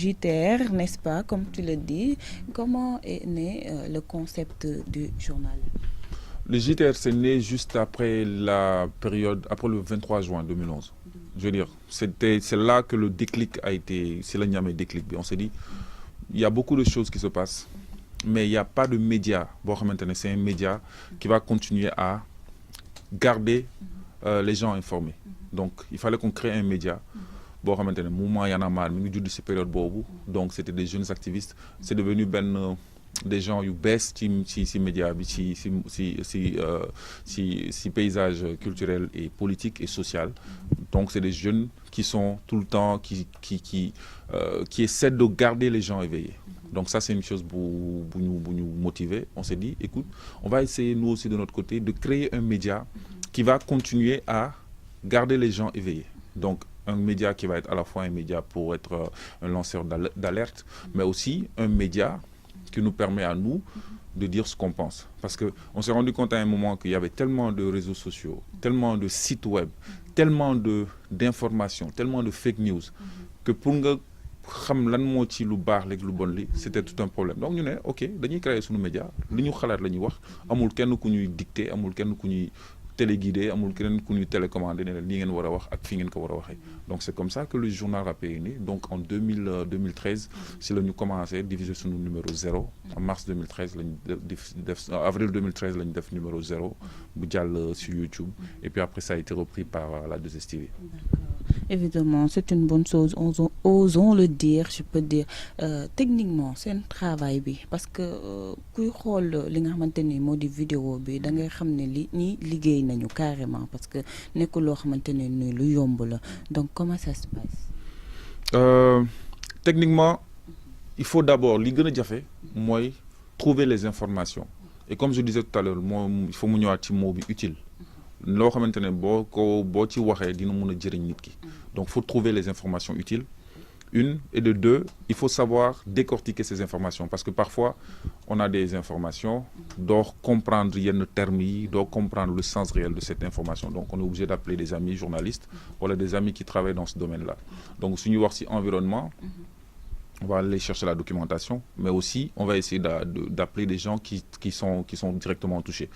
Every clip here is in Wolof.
JTR, n'est-ce pas, comme tu le dis. Comment est né le concept du journal? Le JTR, c'est né juste après la période, après le 23 juin 2011. Je veux dire, c'est là que le déclic a été, c'est là qu'il y a eu déclic. On s'est dit, il y a beaucoup de choses qui se passent, mais il n'y a pas de média. Bon, maintenant, c'est un média qui va continuer à garder les gens informés. Donc, il fallait qu'on crée un média. Bon, maintenant, mouvement Y en a marre, nous de cette période bobu. Donc, c'était des jeunes activistes. C'est devenu des gens qui baissent ces médias, ces paysages culturels et politiques et sociaux. Donc, c'est des jeunes qui sont tout le temps, qui essaient de garder les gens éveillés. Donc ça, c'est une chose pour nous motiver. On s'est dit, écoute, on va essayer, nous aussi, de notre côté, de créer un média qui va continuer à garder les gens éveillés. Donc, un média qui va être à la fois un média pour être un lanceur d'alerte, mais aussi un média qui nous permet à nous de dire ce qu'on pense. Parce qu'on s'est rendu compte à un moment qu'il y avait tellement de réseaux sociaux, tellement de sites web, tellement d'informations, tellement de fake news, que pour nous, xam lan moo ci lu baax léegi lu bon li c'était tout un problème donc ñu ne ok dañuy créer suñu média li ñu xalaat la ñuy wax amul kenn ku ñuy dicter amul kenn ku ñuy téléguidé amul kenn ku ñuy télécommandé ne lii ngeen war a wax ak fii ngeen ko war a waxee donc c'est comme ça que le journal Rappé est né donc en 2013 si la ñu commencé diviser suñu numéro 0 en mars 2013 lañ def avril 2013 lañ def numéro 0 bu jàll sur YouTube et puis après ça a été repris par la 2STV. Évidemment, c'est une bonne chose, osons le dire, je peux dire. Techniquement, c'est un travail, parce que kuy xool li nga xamante ni moo di vidéo bi da ngay xam ne ñi liggéey nañu carrément parce que nekkul loo xamante ne ni lu yomb la. Donc, comment ça se passe? Techniquement, il faut d'abord, li gën a jafe mooy trouver les informations. Et comme je disais tout à l'heure, il faut mu ñëwaat ci mot bi utile. Loo xamante ne boo ci waxee dina mën a jëriñ nit ki. Donc, il faut trouver les informations utiles. Une, et de deux, il faut savoir décortiquer ces informations. Parce que parfois, on a des informations, doit comprendre yenn termes, doit comprendre le sens réel de cette information. Donc, on est obligé d'appeler des amis journalistes ou des amis qui travaillent dans ce domaine-là. Donc, si nous voyons environnement, on va aller chercher la documentation, mais aussi, on va essayer d'appeler des gens qui sont directement touchés.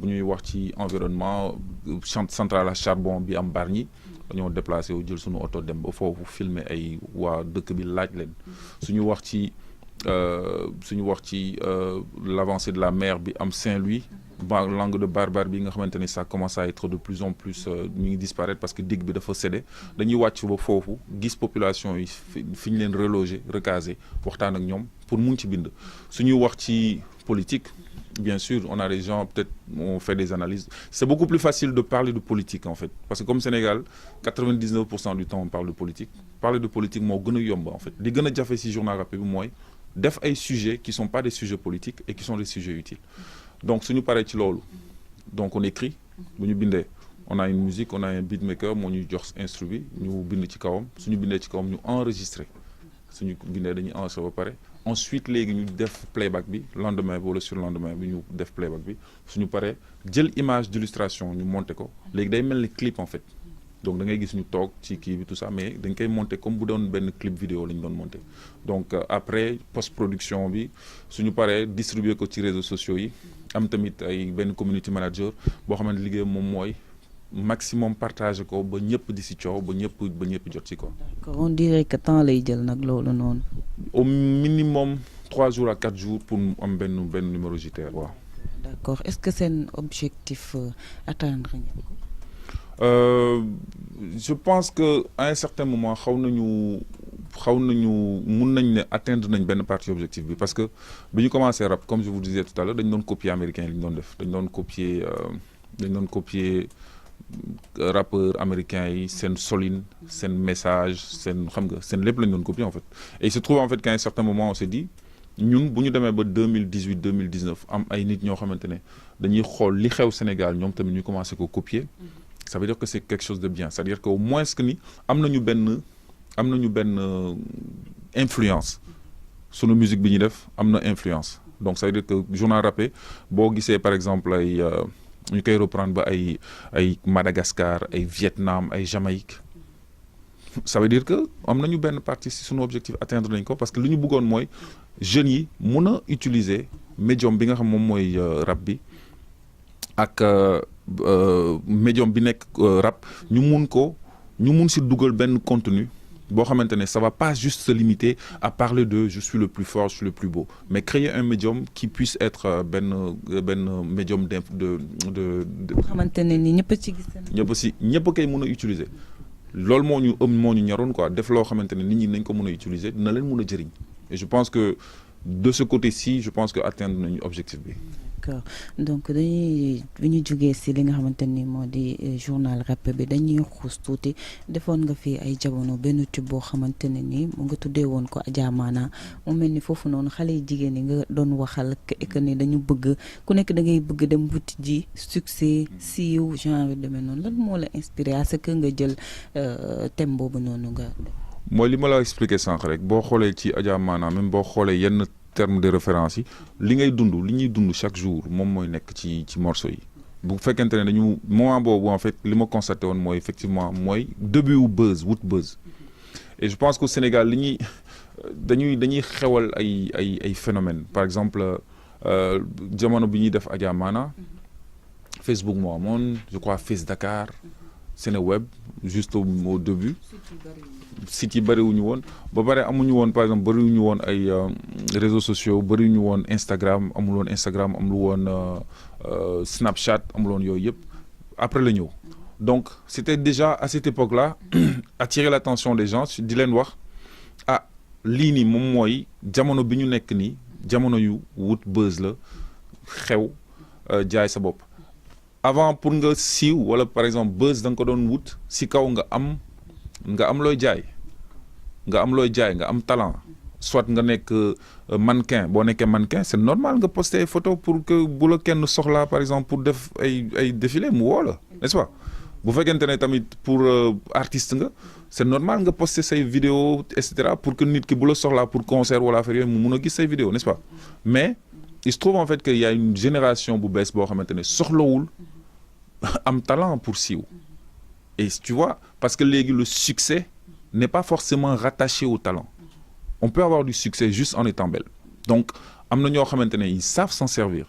Si nous voyons environnement, centrale à charbon, bien Bargny, dañoo déplacé wu jël suñu oto dem ba foofu filmer ay waa dëkk bi laaj leen suñu wax ci l'avancée de la mer bi am Saint-Louis langue de Barbare bi nga xamante ni ça commence à être de plus en plus ñu ngi disparaître parce que digue bi dafa cédé dañuy wàcc ba foofu gis population yi fi ñu leen reloger recaser waxtaan ak ñoom pour mun ci bind suñuy wax ci politique. Bien sûr, on a des gens, peut-être, on fait des analyses. C'est beaucoup plus facile de parler de politique, en fait. Parce que comme Sénégal, 99% du temps, on parle de politique. Parler de politique, moi, en fait. Les gens qui ont fait ce journal Rappé, moi, def ay sujets qui ne sont pas des sujets politiques et qui sont des sujets utiles. Donc, si nous parlons de l'eau, donc on écrit, on a une musique, on a un beatmaker, on nous instruit, nous bindé ci kawam, suñu bindé ci kawam ñu enregistrer. Suñu bindé dañuy enregistrer ba paré. Ensuite léegi ñu def playback bi lendemain wala sur lendemain bi ñu def playback bi suñu paree jël image d'illustration ñu monter ko léegi day mel ni clip en fait donc da ngay gis ñu toog ci kii bi tout ça mais dañ koy monter comme bu doon benn clip vidéo la ñu doon monter donc après post production bi suñu paree distribuer ko ci réseaux sociaux yi am tamit ay benn community manager boo xamante liggéey moom mooy maximum partage ko ba ñëpp di ci coow ba ñëpp jot ci ko. D'accord, on dirait que temps lay jël nag loolu noonu. Au minimum 3 jours à 4 jours pour am benn numéro JTR waaw. D'accord, est-ce que c'est un objectif atteindre ngeen ko? Je pense que à un certain moment xaw nañu mun nañ ne atteindre nañ benn partie objectif bi parce que bi ñu commencé rap comme je vous disais tout à l'heure dañ doon copier américain yi li ñu doon def dañ doon copier rappeurs américains yi seen solin seen message seen xam nga seen lépp lañ doon copier en fait et il se trouve en fait qu'à un certain moment on s'est dit ñun bu ñu demee ba 2018 2019 am ay nit ñoo xamante ne dañuy xool li xew Sénégal ñoom tamit ñu commencé ko copier ça veut dire que c'est quelque chose de bien c'est-à-dire que au moins que ni am nañu benn influence sunu musique bi ñuy def am na influence donc ça veut dire que journal Rappé boo gisee par exemple ay ñu koy reprendre ba ay Madagascar ay Vietnam ay Jamaïque ça veut dire que am nañu benn partie si sunu objectif atteindre nañ ko parce que li ñu bëggoon mooy jeunes yi mun a utiliser médium bi nga xam moom mooy rap bi ak médium bi nekk rap ñu mun si dugal benn contenu boo xamante ne ça va pas juste se limiter à parler de je suis le plus fort, je suis le plus beau, mais créer un médium qui puisse être benn médium de xamante ne ni ñëpp ci gis. ñëpp koy mun a utiliser. loolu moo ñu ñoroon quoi def loo xamante ne nit ñi nañ ko mën a utiliser dina leen mën a jëriñ et je pense que de ce côté-ci je pense que atteindre nañu objectif bi. D'accord donc dañuy bi ñu jógee si li nga xamante ni moo di journal rap bi dañuy xuus tuuti defoon nga fi ay jamono benn tube boo xamante ne ni mu nga tuddee woon ko Adja Maana mu mel ni foofu noonu xale yi jigéen ñi nga doon waxal que ni dañu bëgg ku nekk da ngay bëgg dem wuti ji succès siiw genre demee noonu lan moo la inspiré à ce que nga jël thème boobu noonu nga. mooy li ma la expliqué sànq rek boo xoolee ci Adja Maana même boo xoolee yenn terme de référence yi li ñuy dund chaque jour moom mooy nekk ci morceau yi bu fekkente ne dañu moment boobu en fait li ma constaté woon mooy effectivement mooy début wu buzz et je pense qu'au Sénégal li dañuy xewal ay phénomènes par exemple jamono bi ñuy def Adja Maana Facebook moo amoon je crois Face Dakar Seneweb juste au début sites yi bëriwuñu woon ba pare amuñu woon par exemple bëriwuñu woon ay réseaux sociaux bëriwuñu woon Instagram amul woon Snapchat amul woon yooyu yëpp après la ñëw donc c'était déjà à cette époque-là attirer l'attention des gens di leen wax lii nii moom mooy jamono bi ñu nekk nii jamono yu wut buzz la xew jaay sa bopp avant pour nga siiw wala par exemple buzz da nga ko doon wut si kaw nga am looy jaay nga am talent soit nga nekk mannequin boo nekkee mannequin c'est normal nga poster ay photo pour que bu la kenn soxlaa par exemple pour def ay défilé mu woo la n'est-ce pas bu fekkente ne tamit pour artiste nga c'est normal nga poster say vidéo et cetera pour que nit ki bu la soxlaa pour concert wala affaire yooyu mu mun a gis say vidéo n'est-ce pas mais il se trouve en fait que y a une génération bu bees boo xamante ne soxlawul am talent pour siiw et tu vois parce que léegi le succès n'est pas forcément rattaché au talent on peut avoir du succès juste en étant belle donc am na ñoo xamante ne ils savent s'en servir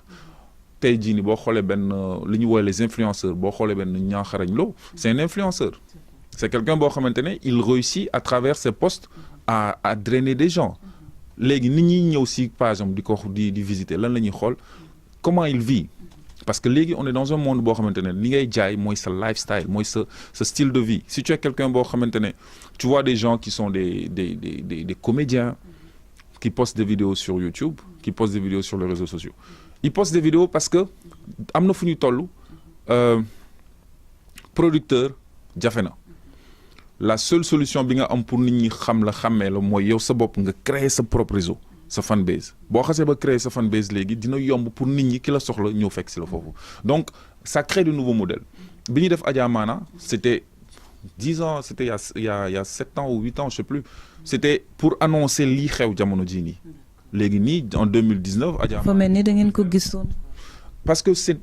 tey jii ni boo xoolee benn li ñu woowee les influenceurs boo xoolee benn Niakharañ Lo c'est un influenceur c'est quelqu'un boo xamante ne il réussit à travers ses posts à drainer des gens léegi nit ñi ñëw si par exemple di visiter lan la ñuy xool comment il vit parce que léegi on est dans un monde boo xamante ne li ngay jaay mooy sa lifestyle mooy sa style de vie si tu es quelqu'un boo xamante ne tu vois des gens qui sont des comédiens qui postent des vidéos sur YouTube qui postent des vidéos sur les réseaux sociaux ils postent des vidéos parce que am na fu ñu toll producteur jafe na la seule solution bi nga am pour nit ñi xam la xàmmee la mooy yow sa bopp nga créer sa propre réseau sa fanbase boo xasee ba créer sa fanbase léegi dina yomb pour nit ñi ki la soxla ñëw fekk si la foofu donc ça crée de nouveaux modèles bi ñuy def Adja Maana c'était 10 ans c'était il y a 7 ans ou 8 ans je sais plus c'était pour annoncer lii xew jamono jii nii léegi nii en 2019 Adja Maana fa mel ni da ngeen ko gisoon parce que c'est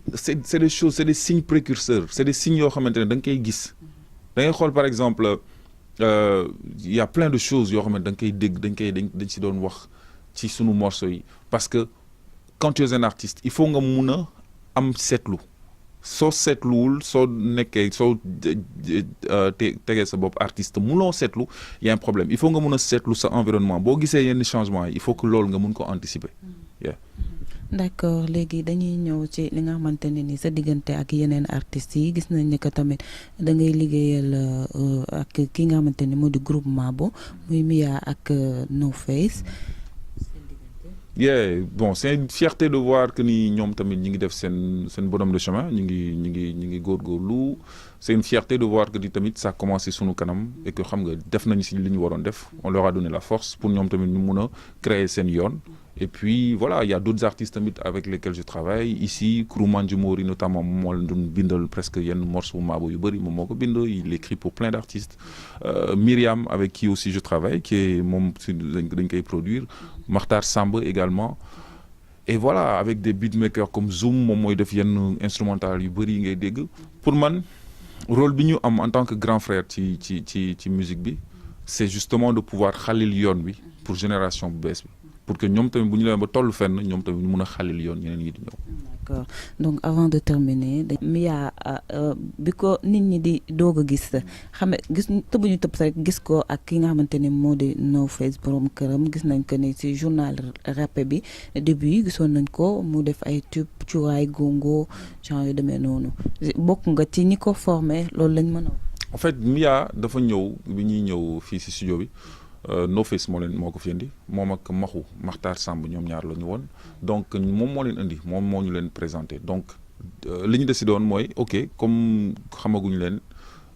des choses c'est des signes précurseurs c'est des signes yoo xamante ne da nga koy gis da ngay xool par exemple il y a plein de choses yoo xamante da nga koy dégg dañ ci doon wax ci sunu morceau yi parce que quand tu es un artiste il faut nga mun a am seetlu soo seetluwul soo nekkee soo tegee sa bopp artiste munoo seetlu y a un problème il faut nga mun a seetlu sa environnement boo gisee yenn changement yi il faut que loolu nga mun ko anticiper. D'accord léegi dañuy ñëw ci li nga xamante ne ni sa diggante ak yeneen artistes yi gis nañ ne que tamit da ngay liggéeyal ak ki nga xamante ne moo di groupe Mabo muy Mia ak No Face. Bon c'est une fierté de voir que ni ñoom tamit ñi ngi def seen bonhomme de chemin ñi ngi góorgóorlu c'est une fierté de voir que ni tamit ça a commencé sunu kanam et que xam nga def nañu si li ñu waroon def on leur a donné la force pour ñoom tamit ñu mun a créer seen yoon et puis voilà il y a d'autres artistes tamit avec lesquels je travaille ici Kouroumanji Mori notamment moom moo leen doon bindal presque yenn morceau Mabo yu bëri moom moo ko bind il écrit pour plein d'artistes Myriam avec qui aussi je travaille qui est moom si dañ koy produire Makhtar Samb également et voilà avec des beatmakers comme Zoom moom mooy def yenn instrumental yu bëri yi ngay dégg pour man rôle bi ñu am en tant que grand frère ci musique bi c'est justement de pouvoir xalil yoon bi pour génération bu bees bi pour que ñoom tamit bu ñu leen ba toll fenn ñoom tamit ñu mun a xalil yoon ñeneen ñi di ñëw. D'accord donc avant de terminer Mia bi ko nit ñi di doog a gis xam nga gis tëbuñu tëb rek gis ko ak ki nga xamante ni moo di No Face borom këram gis nañ ko ni ci journal rap bi début yi gisoon nañ ko mu def ay tube cuuraay gongo genre yu demee noonu bokk nga ci ñi ko formé loolu lañ mën a. En fait Mia dafa ñëw bi ñuy ñëw fii ci studio bi. No Face moo ko fi indi moom ak Makhtar Samb ñoom ñaar la ñu woon donc moom moo leen indi moom moo ñu leen présenté donc li ñu décidé woon mooy ok comme xamaguñu leen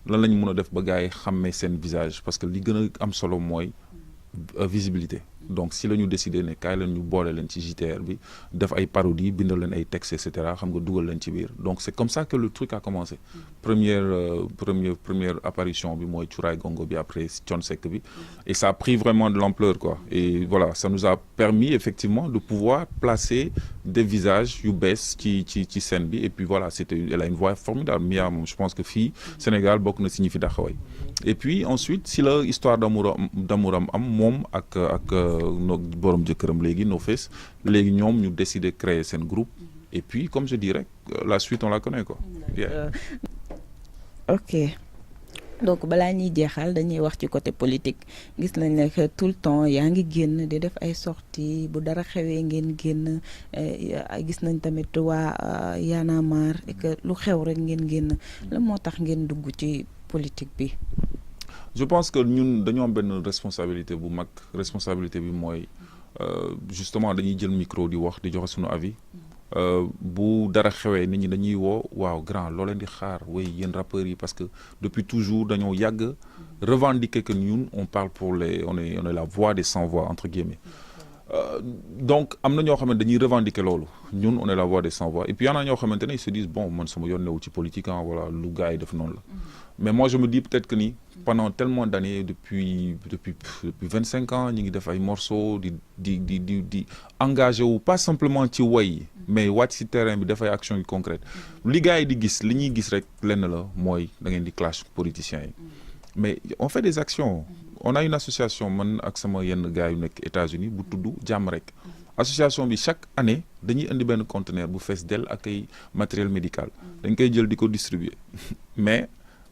lan la ñu mën a def ba gars yi xàmmee seen visage parce que li gën a am solo mooy visibilité donc si la ñu décidé ne kaay leen ñu boole leen ci JTR bi def ay parodies bindal leen ay textes et cetera xam nga dugal leen ci biir donc c'est comme ça que le truc a commencé première apparition bi mooy cuuraay gongo bi après Thione Seck bi et ça a pris vraiment de l'ampleur quoi et voilà ça nous a permis effectivement de pouvoir placer des visages yu bees ci scène bi et puis voilà elle a une voix formidable Mia moom je pense que fii Sénégal bokk na si ñi fi daxaway et puis ensuite si la histoire d'amour am moom ak borom jëkkëram léegi No Face léegi ñoom ñu décider créer seen groupe et puis comme je dis rek la suite on la connaît quoi. Ok donc balaa ñuy jeexal dañuy wax ci côté politique gis nañ ne que tout le temps yaa ngi génn di def ay sorties bu dara xewee ngeen génn gis nañ tamit waa Y'en a marre et que lu xew rek ngeen génn lan moo tax ngeen dugg ci politique bi. Je pense que ñun dañoo am benn responsabilité bu mag responsabilité bi mooy justement dañuy jël micro di wax di joxe suñu avis bu dara xewee nit ñi dañuy woo waaw grand loo leen di xaar way yéen rappeurs yi parce que depuis toujours dañoo yàgg revendiquer que ñun on parle pour on est la voix des sans voix entre guillemets donc am na ñoo xamante dañuy revendiquer loolu ñun on est la voix des sans voix et puis y en a ñoo xamante ne ils se disent bon man sama yoon newu ci politique voilà lu gars yi def noonu la mais moi je me dis peut-être que ni pendant tellement d'années depuis 25 ans ñi ngi def ay morceaux di engagé wu pas simplement ci way mais wàcc ci terrain bi dafay action yu concrète li gars yi di gis li ñuy gis rek lenn la mooy da ngeen di clash politiciens yi mais on fait des actions on a une association man ak sama yenn gars yu nekk États-Unis bu tudd Jàmm Rek association bi chaque année dañuy indi benn conteneur bu fees dell ak ay matériel médical dañ koy jël di ko distribuer mais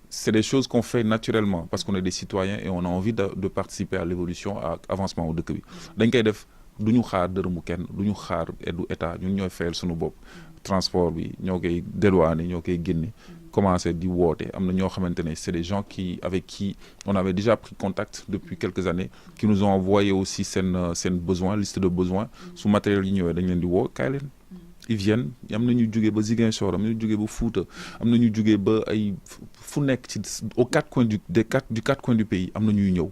c'est des choses qu'on fait naturellement parce qu'on est des citoyens et on a envie de participer à l'évolution ak avancement wu dëkk bi dañ koy def du ñu xaar dërëmu kenn du ñu xaar aidu état ñun ñooy fayal suñu bopp transport bi ñoo koy dédouaner ñoo koy génne commencé di woote am na ñoo xamante ne c'est des gens avec qui on avait déjà pris contact depuis quelques années qui nous ont envoyé aussi seen besoin liste de besoins su matériel yi ñëwee dañ leen di woo kaay leen ils viennent am na ñu jugee ba Ziguinchor am na ñu jugee ba Fouta am na ñu jugee ba ay fu nekk ci aux quatre coins du quatre coins du pays am na ñuy ñëw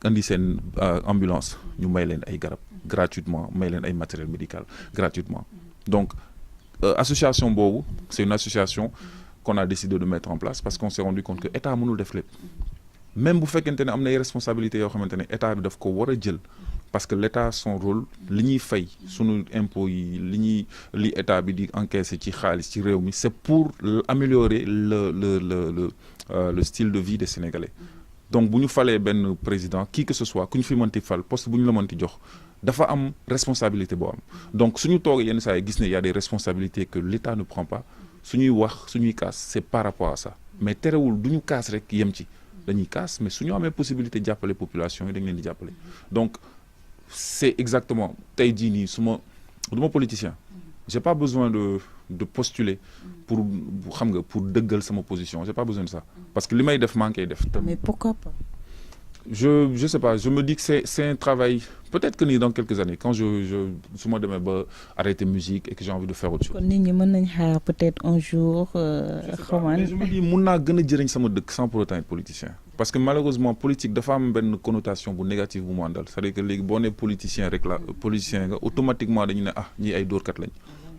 andi seen ambulance ñu may leen ay garab gratuitement may leen ay matériel médical gratuitement donc association boobu c'est une association qu'on a décidé de mettre en place parce qu'on s'est rendu compte que état mënul def lépp même bu fekkente ne am na ay responsabilités yoo xamante ne état bi daf ko war a jël parce que l'état son rôle li ñuy fay sunu impôts yi li état bi di encaisser ci xaalis ci réew mi c'est pour améliorer le style de vie des Sénégalais donc bu ñu falee benn président qui que ce soit ku ñu fi mënti fal poste bu ñu la mënti jox dafa am responsabilité boo am donc suñu toogee yenn saa yi gis ne y a des responsabilités que l'état ne prend pas suñuy wax suñuy kaas c'est par rapport à ça mais terewul du ñu kaas rek yem ci dañuy kaas mais suñu amee possibilité jàppale population yi dañ leen di jàppale donc c'est exactement tey jii nii su ma du ma politicien j'ai pas besoin de postuler pour xam nga pour dëggal sama position j'ai pas besoin de ça parce que li may def maa ngi koy def. mais pourquoi pas. je sais pas je me dis que c'est un travail peut-être que ni dans quelques années quand su ma demee ba arrêter musique et que j'ai envie de faire autre chose. kon nit ñi mën nañ xaar peut-être un jour. mais je me dis mun naa gën a jëriñ sama dëkk sans pour autant être politicien. parce que malheureusement politique dafa am benn connotation bu négative bu mu àndal c'est-à-dire que léegi boo nee politicien rek la politicien nga automatiquement dañu ne ñii ay dóorkat lañ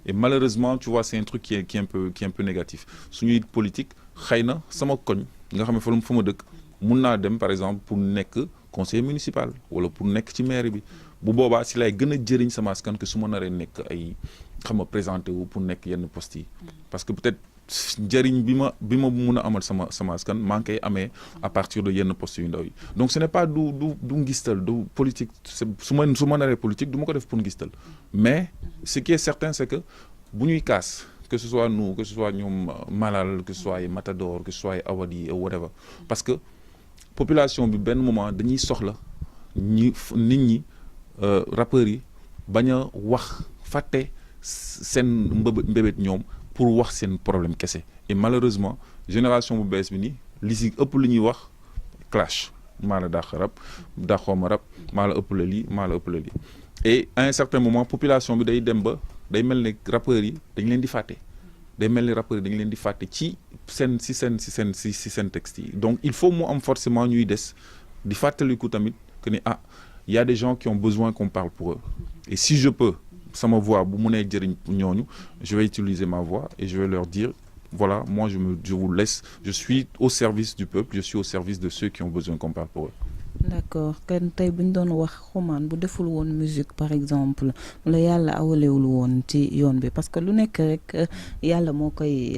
et malheureusement tu vois c'est un truc qui est un peu négatif suñuy politique xëy na sama koñ nga xam ne fa ma dëkk. mun naa dem par exemple pour nekk conseiller municipal wala pour nekk ci mairie bi bu boobaa si lay gën a jëriñ sama askan que su ma naree nekk ay xam nga présenté wu pour nekk yenn postes yi parce que peut-être njëriñ bi ma mun a amal sama askan maa ngi koy amee à partir de yenn postes yu ndaw yi donc ce n'est pas du ngistal du politique su ma naree politique du ma ko def pour ngistal mais ce qui est certain c'est que bu ñuy kaas que ce soit nous que ce soit ñoom Malal que ce soit ay Matador que ce soit ay Awadi ou whatever parce que population bi benn moment dañuy soxla nit ñi rappeurs yi bañ a wax fàtte seen mbébét ñoom pour wax seen problème kese et malheureusement génération bu bees bi nii li si ëpp lu ñuy wax clash maa la dàq rap dàqoo ma rap maa la ëpp la lii maa la ëpp la lii et à un certain moment population bi day dem ba day mel ni rappeurs yi dañ leen di fàtte day mel ni rappeurs yi dañ leen di fàtte ci seen texte yi donc il faut mu am forcément ñuy des di fàttaliku tamit que ni il y a des gens qui ont besoin qu'on parle pour eux et si je peux sama voix bu munee jëriñ ñooñu je vais utiliser ma voix et je vais leur dire voilà moi je vous laisse je suis au service du peuple je suis au service de ceux qui ont besoin qu'on parle pour eux. D'accord kan tey bu ñu doon wax Xuman bu deful woon musique par exemple la yàlla awalewul woon ci yoon bi parce que lu nekk rek yàlla moo koy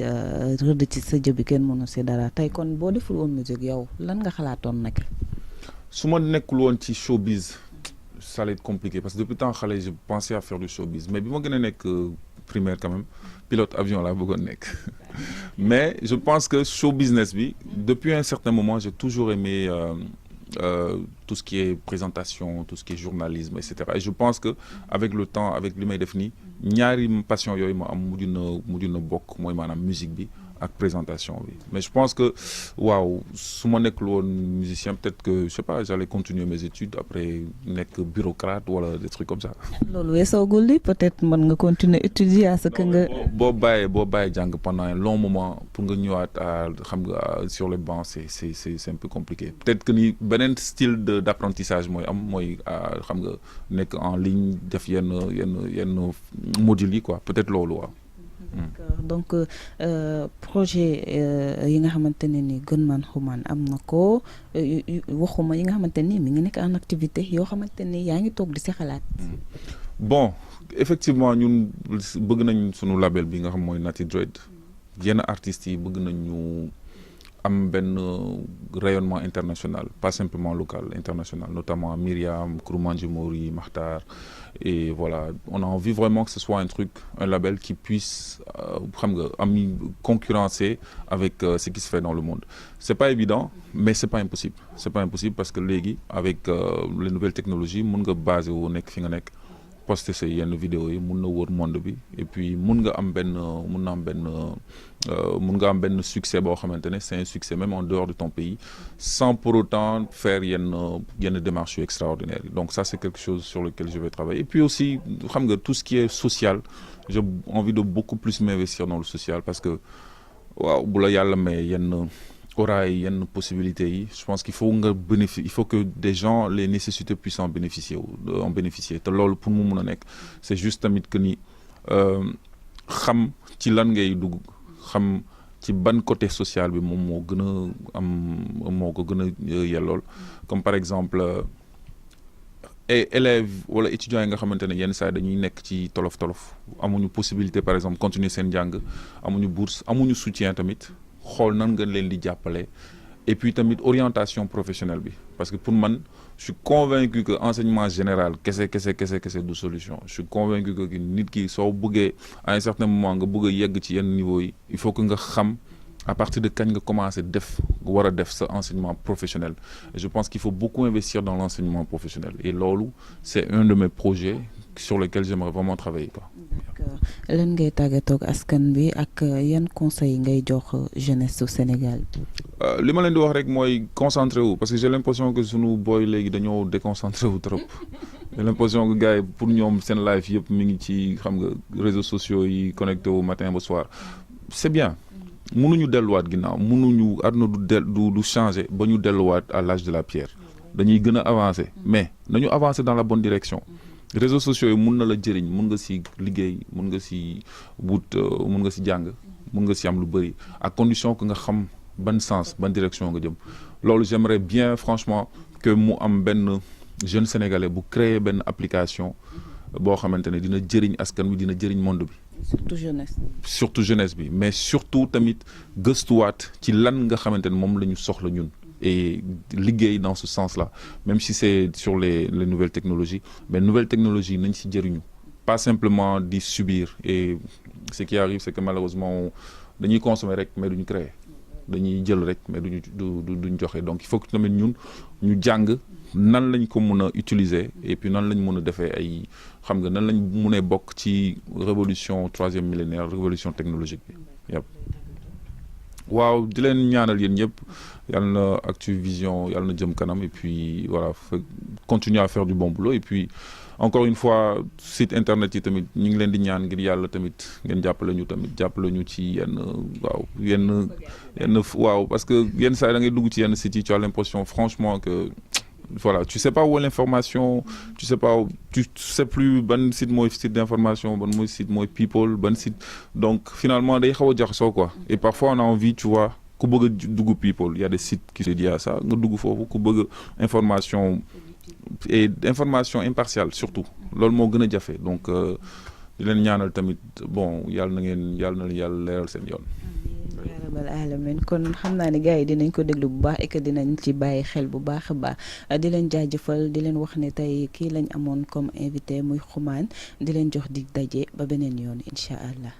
rëdd ci sa jëbi kenn mënu si dara tey kon boo deful woon musique yow lan nga xalaatoon nag. su ma nekkul woon ci showbiz ça allait être compliqué parce que depuis tant xale je pensais à faire du showbiz mais bi ma gën a nekk primaire quand même pilote avion laa bëggoon nekk mais je pense que show business bi depuis un certain moment j'ai toujours aimé tout ce qui est présentation tout ce qui est journalisme et cetera et je pense que avec le temps avec li may def nii ñaari passion yooyu ma am mujj na bokk mooy maanaam musique bi ak présentation bi mais je pense que waaw su ma nekkul woon musicien peut-être que je sais pas j'allais continuer mes études après nekk bureaucrate wala des trucs comme ça. loolu weesoogul li peut-être mën nga continuer étudier à ce que nga. boo bàyyee jàng pendant un long moment pour nga ñëwaat à xam nga sur les bancs c'est un peu compliqué peut-être que ni beneen style d'apprentissage mooy am mooy xam nga nekk en ligne def yenn modules yi quoi peut-être loolu waaw. D'accord donc projet yi nga xamante ne ni Gunman Xuman am na ko waxuma yi nga xamante ni mi ngi nekk en activité yoo xamante ni yaa ngi toog di si xalaat. Bon effectivement ñun bëgg nañ sunu label bi nga xam mooy Nati Dread yenn artistes yi bëgg nañ ñu am benn rayonnement international pas simplement local international notamment Myriam Kouroumandji Mori Makhtar et voilà on a envie vraiment que ce soit un label qui puisse xam nga am concurrencer avec ce qui se fait dans le monde c'est pas évident mais c'est pas impossible parce que léegi avec les nouvelles technologies mun nga basé wu nekk fi nga nekk poster say yenn vidéo yi mun na wër monde bi et puis mun nga am benn succès boo xamante ne c'est un succès même en dehors de ton pays sans pour autant faire yenn démarches yu extraordinaires yi donc ça c'est quelque chose sur lequel je vais travailler et puis aussi xam nga tout ce qui est social j'ai envie de beaucoup plus m'investir dans le social parce que waaw bu la yàlla may aura yenn possibilités yi je pense qu'il faut il faut que des gens les nécessités puissent en bénéficier te loolu pour mu mun a nekk c'est juste tamit que ni xam ci lan ngay dugg xam ci ban côté social bi moom moo ko gën a yellool comme par exemple élèves wala étudiants yi nga xamante ne yenn saa dañuy nekk ci tolof amuñu possibilité par exemple continuer seen njàng amuñu bourse amuñu soutien tamit xool nan nga leen di jàppale et puis tamit orientation professionnelle bi parce que pour man je suis convaincu que enseignement général kese du solution je suis convaincu que nit ki soo bëggee à un certain moment nga bëgg a yegg ci yenn niveau yi il faut que nga xam à partir de kañ nga commencer war a def sa enseignement professionnel et je pense qu'il faut beaucoup investir dans l'enseignement professionnel et loolu c'est un de mes projets sur lequel j'aimerais vraiment travailler quoi. D'accord lan ngay tàggatoo ak askan bi ak yan conseil ngay jox jeunesse au Sénégal. li ma leen di wax rek mooy concentré wu parce que j'ai l'impression que sunu boy léegi dañoo déconcentré wu trop j'ai l'impression que gars yi pour ñoom seen life yëpp mi ngi ci xam nga réseaux sociaux yi connecté wu matin ba soir c'est bien. mënuñu delluwaat ginnaaw mënuñu àdduna du changer ba ñu delluwaat à l'âge de la pierre dañuy gën a avancer mais nañu avancer dans la bonne direction réseaux sociaux yi mun na la jëriñ mun nga ci liggéey mun nga ci wut mun nga ci jàng mun nga ci am lu bari à condition que nga xam ban sens ban direction nga jëm loolu j'aimerais bien franchement que mu am benn jeune sénégalais bu créer benn application boo xamante ne dina jëriñ askan wi dina jëriñ monde bi surtout jeunesse bi mais surtout tamit gëstuwaat ci lan nga xamante ne moom la ñu soxla ñun et liggéey dans ce sens-là même si c'est sur les nouvelles technologies mais nouvelles technologies nañ si jëriñu pas simplement di subir et ce qui arrive c'est que malheureusement dañuy consommer rek mais duñu créer dañuy jël rek mais duñ joxe donc il faut que tamit ñun ñu jàng nan lañ ko mën a utiliser et puis nan lañ mën a defee ay xam nga nan lañ mën a bokk ci révolution 3e millénaire révolution technologique bi yëpp. waaw di leen ñaanal yéen ñëpp yàlla na Actuvision yàlla na jëm kanam et puis voilà continuer à faire du bon boulot et puis encore une fois site internet yi tamit ñu ngi leen di ñaan ngir yàlla tamit ngeen jàppale ñu ci yenn waaw parce que yenn saa da ngay dugg ci yenn sites yi tu as l'impression franchement que voilà tu sais pas où est l'information tu sais plus ban site mooy site d'information ban mooy site mooy people ban site donc finalement day xaw a jaxasoo quoi et parfois on a envie tu vois ku bëgg a dugg people il y a des sites qui se dédient à ça nga dugg foofu ku bëgg information et information impartiale surtout loolu moo gën a jafe donc di leen ñaanal tamit bon yàlla na leeral seen yoon. yaa rabbal alamin kon xam naa ne gars yi dinañ ko déglu bu baax et que dinañ ci bàyyi xel bu baax a baax di leen jaajëfal di leen wax ne tey kii lañ amoon comme invité muy Xuman di leen jox dig daje ba beneen yoon incha allah.